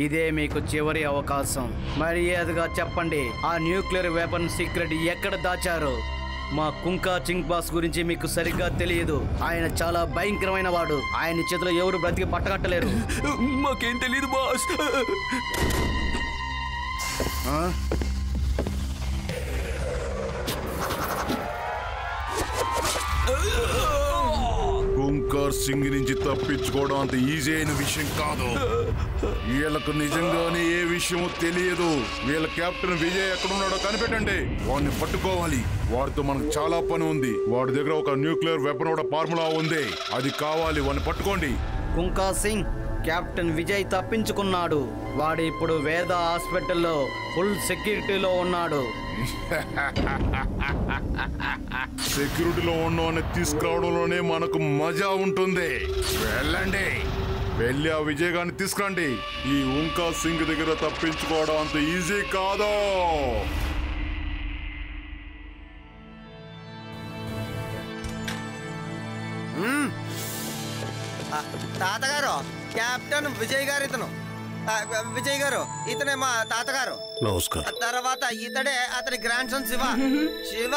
ఇదే మీకు చివరి అవకాశం. మర్యాదగా చెప్పండి, ఆ న్యూక్లియర్ వెపన్ సీక్రెట్ ఎక్కడ దాచారు? మా కుంకా చింగ్ బాస్ గురించి మీకు సరిగ్గా తెలియదు. ఆయన చాలా భయంకరమైన వాడు. ఆయన చేతిలో ఎవరు బ్రతికి పట్టగట్టలేరు. మాకేం తెలియదు బాస్. కుంకర్ సింగ్ నుంచి తప్పించుకోవడం అంత ఈజీ అయిన విషయం కాదు. వీళ్ళకు నిజంగానే ఏ విషయమో తెలియదు. వీళ్ళ కెప్టెన్ విజయ్ ఎక్కడున్నాడో కనిపెట్టండి. వాడిని పట్టుకోవాలి. వాడితో మనకు చాలా పని ఉంది. వాడి దగ్గర ఒక న్యూక్లియర్ వెపన్ ఫార్ములా ఉంది. అది కావాలి. వాడిని పట్టుకోండి. కుంకా సింగ్, కెప్టెన్ విజయ్ తప్పించుకున్నాడు. వాడు ఇప్పుడు వేద హాస్పిటల్లో ఫుల్ సెక్యూరిటీలో ఉన్నాడు. సెక్యూరిటీలో ఉన్నవాడిని తీసుకురావడంలోనే మనకు మజా ఉంటుంది. వెళ్ళండి, వెళ్ళి ఆ విజయ్ గారిని తీసుకురండి. ఈ కుంకా సింగ్ దగ్గర తప్పించుకోవడం అంత ఈజీ కాదు. తాతగారు, కెప్టెన్ విజయ్ గారు ఇతను. విజయ్ గారు, ఇతనే మా తాతగారు. నమస్కారం. తర్వాత ఇతడే అతని గ్రాండ్ సన్ శివ. శివ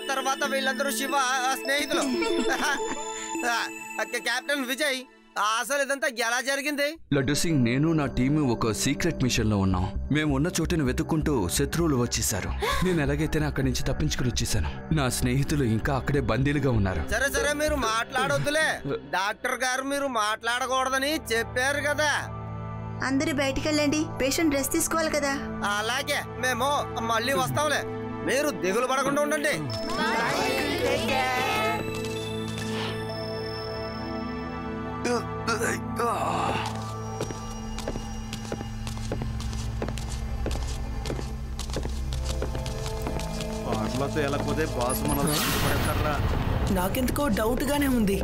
తర్వాత వీళ్ళందరూ శివ స్నేహితులు. కెప్టెన్ విజయ్, అసలు ఇదంతా ఎలా జరిగింది? లడ్డు సింగ్, నేను నా టీము ఒక సీక్రెట్ మిషన్ లో ఉన్నాం. మేము ఉన్న చోటును వెతుక్కుంటూ శత్రువులు వచ్చేసారు. నేను ఎలాగైతేనే అక్కడి నుంచి తప్పించుకుని వచ్చేసాను. నా స్నేహితులు ఇంకా అక్కడే బందీలుగా ఉన్నారు. సరే సరే, మీరు మాట్లాడొద్దులే. డాక్టర్ గారు మీరు మాట్లాడకూడదని చెప్పారు కదా. అందరూ బయటికి వెళ్ళండి, పేషెంట్ రెస్ట్ తీసుకోవాలి కదా. అలాగే, మేము మళ్ళీ వస్తాంలే. మీరు దిగులు పడకుండా ఉండండి. పాటలతో వెళ్ళకపోతే బాస్ మన పడతారా? నాకెందుకో డౌట్ గానే ఉంది.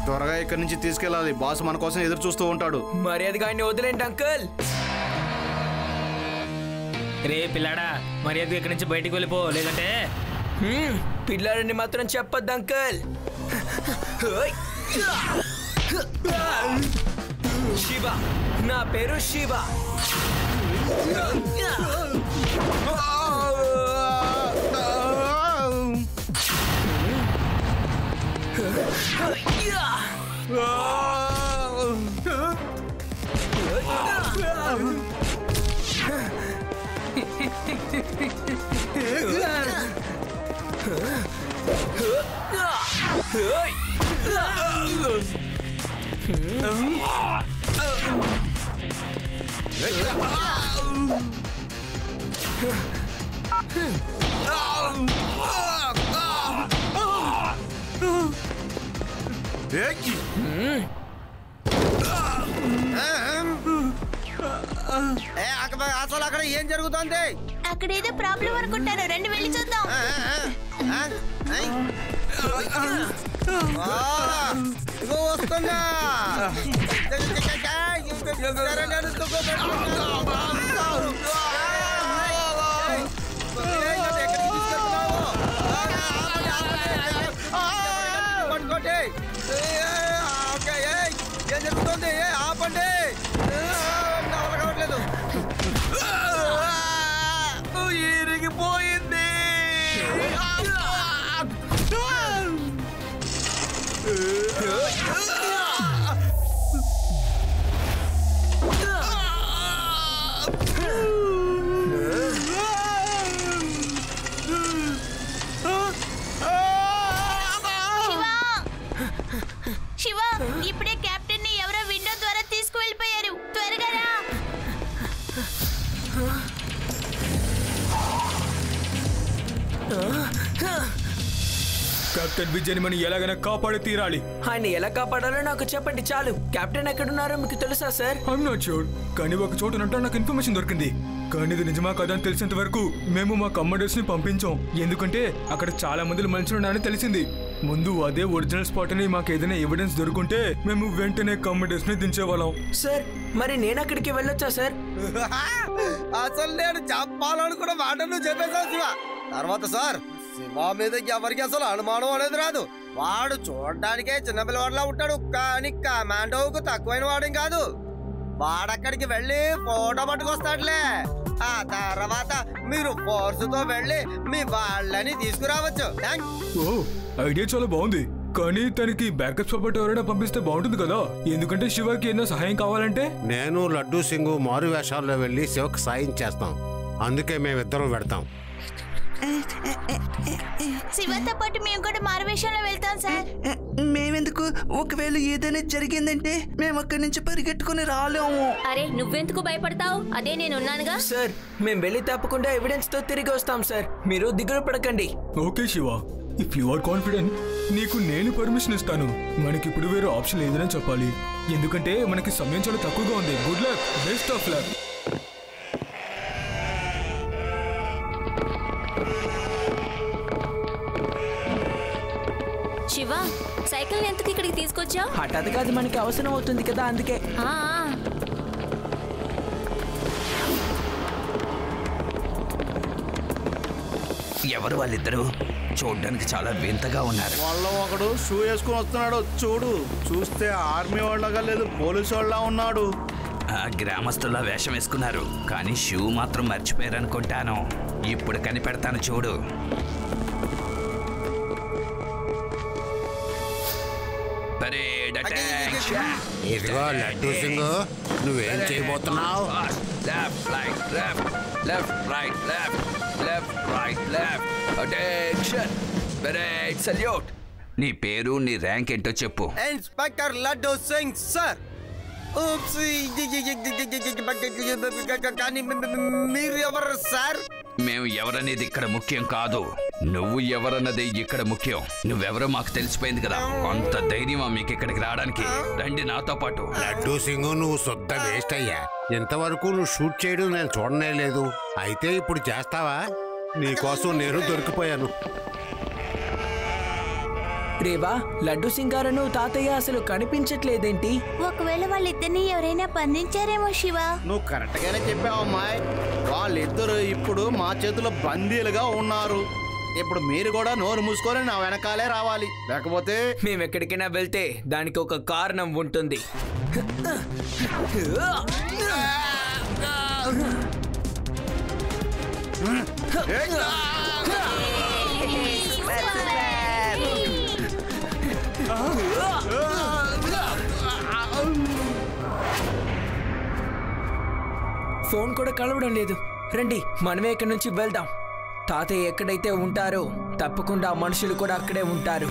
త్వరగా ఇక్కడి నుంచి తీసుకెళ్ళాలి. బాస్ మన కోసం ఎదురు చూస్తూ ఉంటాడు. మర్యాదగా ఆయన్ని వదిలేండి అంకుల్. రే పిల్లాడా, మర్యాదగా ఇక్కడి నుంచి బయటికి వెళ్ళిపో, లేదంటే పిల్లాడని మాత్రం చెప్పొద్దు అంకుల్. శివ, నా పేరు శివ. అసలు అక్కడ ఏం జరుగుతుంది? అక్కడ ఏదో ప్రాబ్లం అనుకుంటాను, రండి వెళ్ళి చూద్దాం. ఇగో వస్తున్నా. ఏం జరుగుతుంది? ఆపండి, కావట్లేదు. ఇరిగిపోయింది. శివ, ఇప్పుడే కెప్టెన్ ని ఎవరో విండో ద్వారా తీసుకువెళ్ళిపోయారు. త్వరగా రా. కెప్టెన్ విజయ్ మనం ఎలాగైనా కాపాడి తీరాలి. ఆయన ఎలా కాపాడాలో నాకు చెప్పండి చాలు. కెప్టెన్ ఎక్కడున్నారో మీకు తెలుసా సార్? ఐఎమ్ నాట్ షూర్, కానీ ఒక చోట నాకు ఇన్ఫర్మేషన్ దొరికింది. కానీ ఇది నిజమా కదా అని తెలిసేంత వరకు మేము మా కమాండర్స్ ని పంపించాం. ఎందుకంటే అక్కడ చాలా మంది మనుషులు ఉన్నారని తెలిసింది. ముందు అదే ఒరిజినల్ స్పాట్ అని మాకు ఏదైనా ఎవిడెన్స్ దొరుకుంటే మేము వెంటనే కమాండర్స్ ని దించేవాళ్ళం. సార్, మరి నేను అక్కడికి వెళ్ళొచ్చా సార్? అసలు నేను చెప్పాలనుకున్న మాట నువ్వు చెప్పేశావు శివ. తర్వాత సార్, శివ మీద ఎవరికి అసలు అనుమానం అనేది రాదు. వాడు చూడడానికే చిన్నపిల్లవాడిలా ఉంటాడు, కానీ కమాండోకు తక్కువైన వాడేం కాదు. వాడక్కడికి వెళ్ళి ఫోటో పట్టుకొస్తాడులే. ఆ తర్వాత మీరు ఫోర్సుతో వెళ్ళి మీ వాళ్ళని తీసుకురావచ్చు. ఓ ఐడియా చాలా బాగుంది, కానీ తనకి బ్యాకప్ సపోర్ట్ ఎవరైనా పంపిస్తే బాగుంటుంది కదా, ఎందుకంటే శివకి ఏదో సహాయం కావాలంటే. నేను లడ్డూ సింగ్ మారు వేషాల్లో వెళ్ళి శివకు సాయం చేస్తాం, అందుకే మేమిద్దరం పెడతాం. శివతో పాటు మేము కూడా మారువేషంలో వెళ్తాం సార్. మేమెందుకు? ఒకవేళ ఏదైనా జరిగిందంటే మేము అక్కడి నుంచి పరిగెట్టుకుని రాలేము. అరే నువ్వెందుకు భయపడతావు? అదే నేను ఉన్నానుగా. సార్ మేము వెళ్ళి తప్పకుండా ఎవిడెన్స్ తో తిరిగి వస్తాం సార్, మీరు దిగులు పడకండి. Okay Shiva, if you are confident నీకు నేను పర్మిషన్ ఇస్తాను. మనకిప్పుడు వేరే ఆప్షన్ లేదని చెప్పాలి, ఎందుకంటే మనకి సమయం చాలా తక్కువగా ఉంది. Good luck, best of luck. Shiva, cycle ఎందుకు ఇక్కడికి తీసుకొచ్చావు? హఠాత్తుగా అది మనకి అవసరం అవుతుంది కదా, అందుకే. ఎవరు వాళ్ళిద్దరు? చూడ్డానికి చాలా వింతగా ఉన్నారు. వాళ్ళ ఒకడు షూ వేసుకుని వస్తున్నాడు, చూడు. చూస్తే ఆర్మీ వాళ్ళగా లేదు, పోలీసు వాళ్ళ ఉన్నాడు. గ్రామస్తుల్లా వేషం వేసుకున్నారు, కానీ షూ మాత్రం మర్చిపోయారు అనుకుంటాను. ఇప్పుడు కనిపెడతాను చూడు. ఇదిగో లడ్డూ సింగ్, నువ్వేం చేయబోతున్నావు? నీ పేరు, నీ ర్యాంక్ ఏంటో చెప్పు. Inspector Laddu Singh sir. కానీ మీరు ఎవరు సార్? మేము ఎవరనేది ఇక్కడ ముఖ్యం కాదు, నువ్వు ఎవరన్నది ఇక్కడ ముఖ్యం. నువ్వెవరో మాకు తెలిసిపోయింది కదా, అంత ధైర్యమా మీకు ఇక్కడికి రావడానికి? రండి నాతో పాటు. లడ్డూ సింగ్, నువ్వు శుద్ధ వేస్ట్ అయ్యా. ఇంతవరకు నువ్వు షూట్ చేయడం నేను చూడనే లేదు, అయితే ఇప్పుడు చేస్తావా? నీకోసం నేను దొరికిపోయాను. రేవా, లడ్డు సింగారను తాతయ్య అసలు కనిపించట్లేదేంటి? ఒకవేళ వాళ్ళిద్దరిని ఎవరైనా బంధించారేమో శివ. నువ్వు కరెక్ట్ గానే చెప్పావు అమ్మాయి. వాళ్ళిద్దరు ఇప్పుడు మా చేతిలో బందీలుగా ఉన్నారు. ఇప్పుడు మీరు కూడా నోరు మూసుకొని నా వెనకాలే రావాలి, లేకపోతే మేము ఎక్కడికైనా వెళ్తే దానికి ఒక కారణం ఉంటుంది. ఫోన్ కూడా కలవడం లేదు. రండి మనమే ఇక్కడి నుంచి వెళ్దాం. తాతయ్య ఎక్కడైతే ఉంటారో తప్పకుండా మనుషులు కూడా అక్కడే ఉంటారు.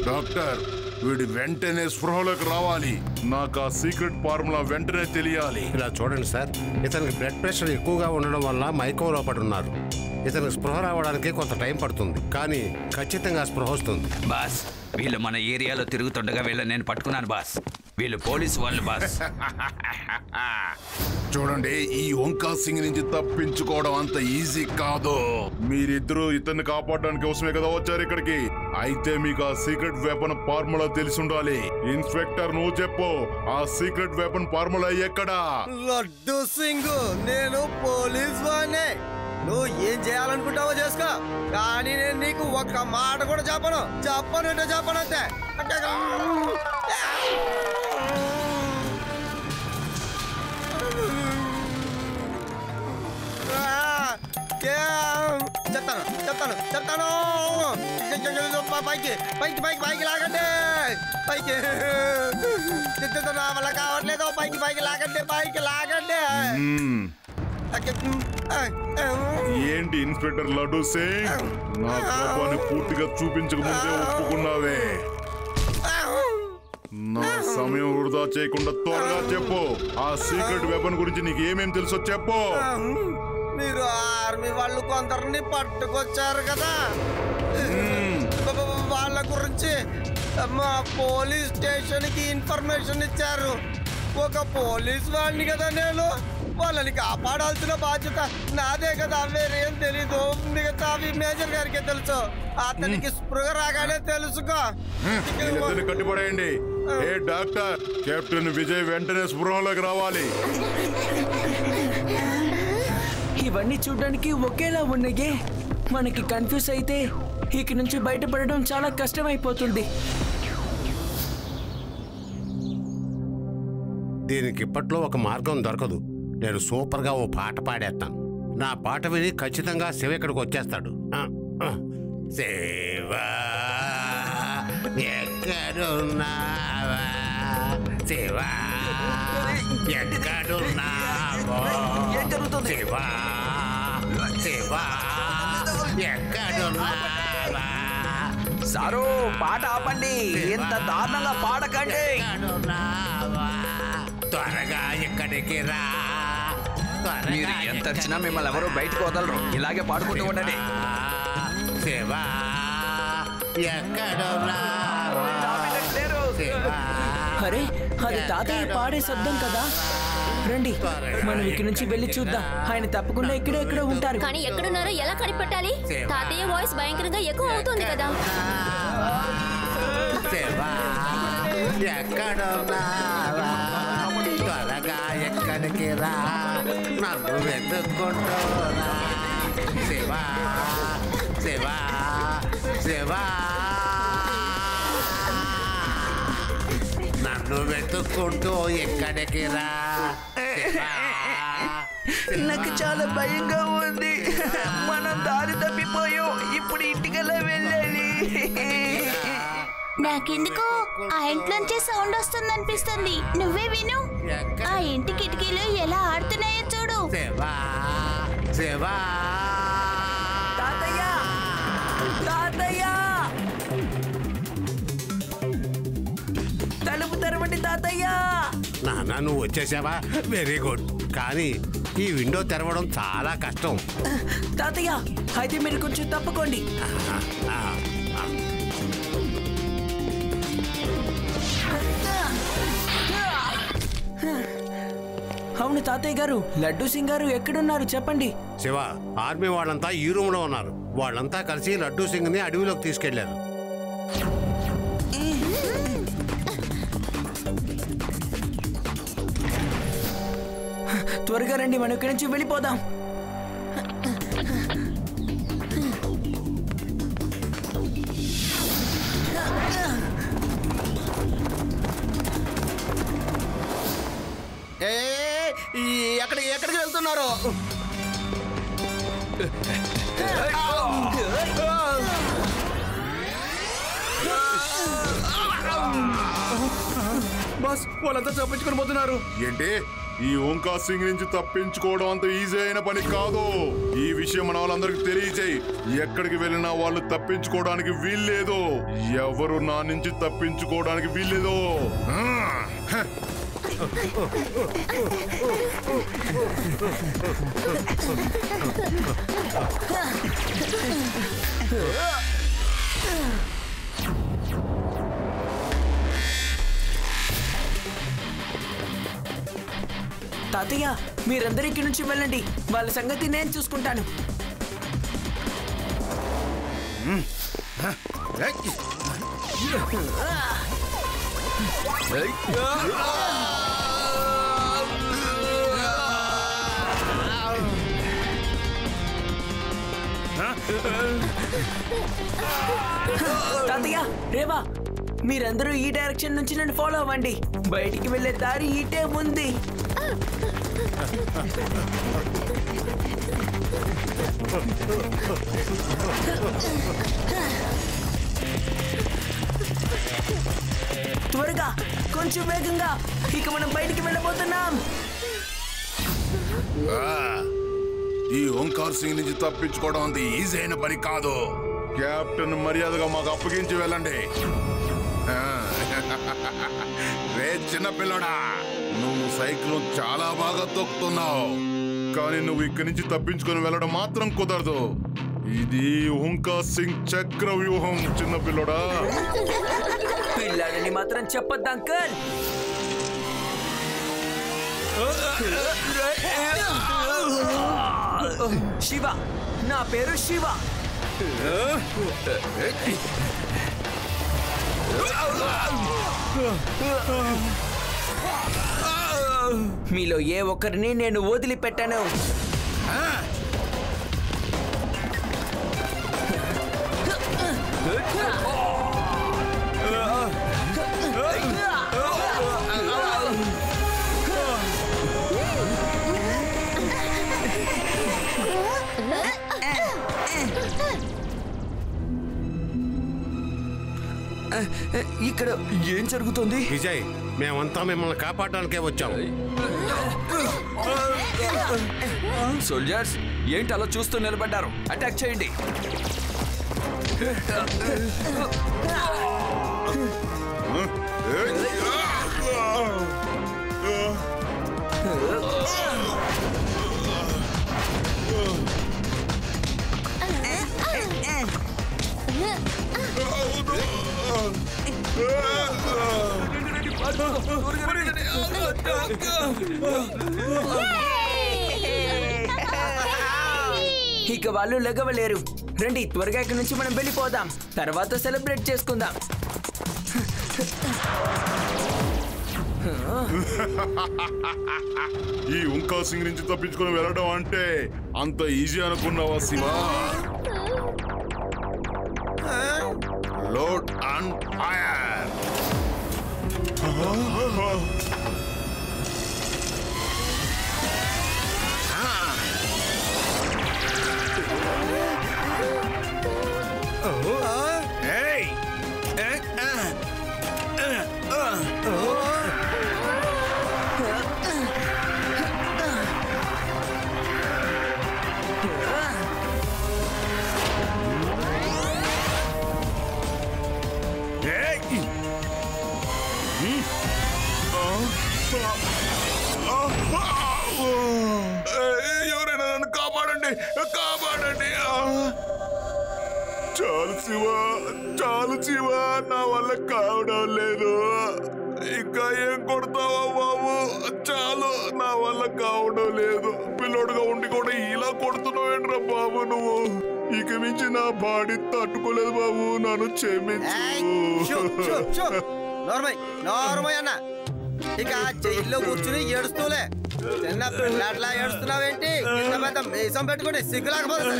డాక్టర్, వీడి వెంటనే స్పృహలోకి రావాలి. నాకు ఆ సీక్రెట్ ఫార్ములా వెంటనే తెలియాలి. ఇలా చూడండి సార్, ఇతనికి బ్లడ్ ప్రెషర్ ఎక్కువగా ఉండడం వల్ల మైకంలో పడున్నారు. ఇతనికి స్పృహ రావడానికి కొంత టైం పడుతుంది, కానీ ఖచ్చితంగా స్పృహ వస్తుంది. బాస్, వీళ్ళు మన ఏరియాలో తిరుగుతుండగా వీళ్ళని నేను పట్టుకున్నాను బాస్. వీళ్ళు పోలీసు వాళ్ళు బాస్. చూడండి, ఈ ఓంకా సింగ్ నుంచి తప్పించుకోవడం అంత ఈజీ కాదు. మీరిద్దరూ ఇతన్ని కాపాడడానికి కోసమే కదా వచ్చారు ఇక్కడికి. అయితే మీకు ఆ సీక్రెట్ వెపన్ ఫార్ములా తెలిసి ఉండాలి. ఇన్స్పెక్టర్, నువ్వు చెప్పు, ఆ సీక్రెట్ వెపన్ ఫార్ములా ఎక్కడా? లడ్డూ సింగ్, నేను పోలీస్ వాడినే. నువ్వు ఏం చేయాలనుకుంటావో చేసుకో, కానీ నేను నీకు ఒక్క మాట కూడా చెప్పనంటే చెప్పనంతే. చెప్తాను. పైకి లాగండి. పైకి నా వల్ల కావట్లేదు. పైకి లాగండి. ఏంటి ఇన్స్పెక్టర్ లడ్డూ సింగ్, నా కోపాన్ని పూర్తిగా చూపించక ముందే ఒప్పుకున్నావే. నా సమయం వృధా చేయకుండా త్వరగా చెప్పు, ఆ సీక్రెట్ వెపన్ గురించి నీకు ఏమేం తెలుసో చెప్పు. మీరు ఆర్మీ వాళ్ళు కొందరిని పట్టుకొచ్చారు కదా, వాళ్ళ గురించి మా పోలీస్ స్టేషన్ కి ఇన్ఫర్మేషన్ ఇచ్చారు. ఒక పోలీస్ వాడిని కదా నేను, వాళ్ళని కాపాడాల్సిన బాధ్యత నాదే కదా. వేరేం తెలీదు. మిగతా మేజర్ గారికి తెలుసు. అతనికి స్పృహ రాగానే తెలుసుకో. కట్టుబడేయండి. ఏ డాక్టర్, కెప్టెన్ విజయ్ వెంటనే స్పృహలోకి రావాలి. ఇవన్నీ చూడడానికి ఒకేలా ఉన్నాయే. మనకి కన్ఫ్యూజ్ అయితే ఇక నుంచి బయటపడడం చాలా కష్టమైపోతుంది. దీనికి ఇప్పట్లో ఒక మార్గం దొరకదు. నేను సూపర్గా ఓ పాట పాడేస్తాను. నా పాట విని ఖచ్చితంగా శివ ఇక్కడికి వచ్చేస్తాడు. శివా ఎక్కడున్నావా, శివా ఎక్కడున్నావా, శివా శివా ఎక్కడున్నావా. సారు పాట ఆపండి, ఇంత దారుణంగా పాడకండి. త్వరగా ఇక్కడికి రా. మీరు ఎంత వచ్చినా మిమ్మల్ని ఎవరు బయటకు వదలరు. ఇలాగే పాడుకుంటూ ఉండండి. శివా ఎక్కడున్నావా. అరే అది తాతయ్య పాడే శబ్దం కదా. రండి మనం ఇక్కడి నుంచి వెళ్ళి చూద్దాం. ఆయన తప్పకుండా ఇక్కడే ఎక్కడో ఉంటారు. కానీ ఎక్కడున్నారో ఎలా కనిపెట్టాలి? తాతయ్య వాయిస్ భయంకరంగా ఎక్కువ అవుతుంది కదా. శివా ఎక్కడున్నావా, త్వరగా ఎక్కడికి రా, నన్ను వెతుక్కుంటూరా. శివా శివా శివా నన్ను వెతుక్కుంటూ ఎక్కడికి రా. నాకు చాలా భయంగా ఉంది. మనం దారి తప్పిపోయాం. ఇప్పుడు ఇంటికెలా వెళ్ళాలి? నాకెందుకో ఆ ఇంట్లోంచి సౌండ్ వస్తుంది అనిపిస్తుంది. నువ్వే విను. ఆ ఇంటి కిటికీలు ఎలా ఆడుతున్నాయో చూడు. శివా శివా తాతయ్య తాతయ్య తలుపు తెరవండి తాతయ్య. నాన్న నువ్వు వచ్చేసావా? Very good. కానీ ఈ విండో తెరవడం చాలా కష్టం. తాతయ్య అయితే మీరు కొంచెం తప్పుకోండి. అవును తాతయ్య గారు, లడ్డూ సింగ్ గారు ఎక్కడున్నారు చెప్పండి. శివ, ఆర్మీ వాళ్ళంతా ఈ రూమ్ లో ఉన్నారు. వాళ్ళంతా కలిసి లడ్డూ సింగ్ ని అడవిలోకి తీసుకెళ్లారు. త్వరగా రండి, మనం ఇక్కడి నుంచి వెళ్ళిపోదాం. ఎక్కడికి వెళ్తున్నారు? బాస్, వాళ్ళంతా తప్పించుకొని పోతున్నారు. ఏంటి? ఈ ఓంకార్ సింగ్ నుంచి తప్పించుకోవడం అంత ఈజీ అయిన పని కాదు. ఈ విషయం మన వాళ్ళందరికీ తెలియచేయి. ఎక్కడికి వెళ్ళినా వాళ్ళు తప్పించుకోవడానికి వీల్లేదు. ఎవరు నా నుంచి తప్పించుకోవడానికి వీల్లేదు. తాతయ్య మీరందరూ ఇక్కడి నుంచి వెళ్ళండి. వాళ్ళ సంగతి నేను చూసుకుంటాను. తాతయ్య, రేవా, మీరందరూ ఈ డైరెక్షన్ నుంచి నన్ను ఫాలో అవ్వండి. బయటికి వెళ్ళే దారి ఇటే ఉంది. త్వరగా, కొంచెం వేగంగా. ఇక మనం బయటికి వెళ్ళబోతున్నాం. ఈ ఓంకార్ సింగ్ నుంచి తప్పించుకోవడం అంత ఈజీ అయిన పని కాదు. కెప్టెన్ మర్యాదగా మాకు అప్పగించి వెళ్ళండి. రే చిన్న పిల్లడా, నువ్వు సైకిల్ చాలా బాగా తొక్కుతున్నావు. కానీ నువ్వు ఇక్కడి నుంచి తప్పించుకొని వెళ్ళడం మాత్రం కుదరదు. ఇది ఓంకార్ సింగ్ చక్ర వ్యూహం. చిన్న పిల్లడా, పిల్లాడని మాత్రం చెప్పొద్దు అంకల్. శివ, నా పేరు శివ. మీలో ఏ ఒక్కరిని నేను వదిలిపెట్టాను. ఇక్కడ ఏం జరుగుతుంది? విజయ్, మేమంతా మిమ్మల్ని కాపాడడానికే వచ్చాం. సోల్జర్స్, ఏంటి అలా చూస్తూ నిలబడ్డారు? అటాక్ చేయండి. ఇక వాళ్ళు లెగవలేరు. రండి, త్వరగా ఇక్కడి నుంచి మనం వెళ్ళిపోదాం. తర్వాత సెలబ్రేట్ చేసుకుందాం. ఈ ఉంకా సింగ్ నుంచి తప్పించుకొని వెళ్ళడం అంటే అంత ఈజీ అనుకున్నావా శివ? Load and fire. ఎవరైనా నన్ను కాపాడండి, కాపాడండి. చాలు శివ, చాలు శివ, నా వల్ల కావడం లేదు. ఇంకా ఏం కొడతావా బాబు? చాలు, నా వల్ల కావడం లేదు. పిల్లోడుగా ఉండి కూడా ఇలా కొడుతున్నావేంట్రా బాబు నువ్వు? ఇక మించి నా బాడీ తట్టుకోలేదు బాబు, నన్ను క్షమించు. అన్న, ఇక జైల్లో కూర్చుని ఏడుస్తూలే చిన్న పిల్లట్లా ఏడుస్తున్నావేంటి? ఇంత పెద్ద మీసం పెట్టుకుని సిగ్గులాకపోతే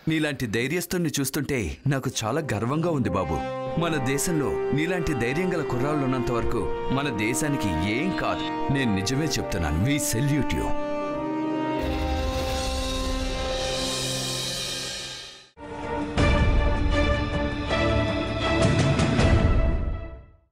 నీలాంటి ధైర్యస్తుని చూస్తుంటే నాకు చాలా గర్వంగా ఉంది బాబు. మన దేశంలో నీలాంటి ధైర్యం గల కుర్రాళ్ళు ఉన్నంత వరకు మన దేశానికి ఏం కాదు. నేను నిజమే చెప్తున్నాను. We salute you.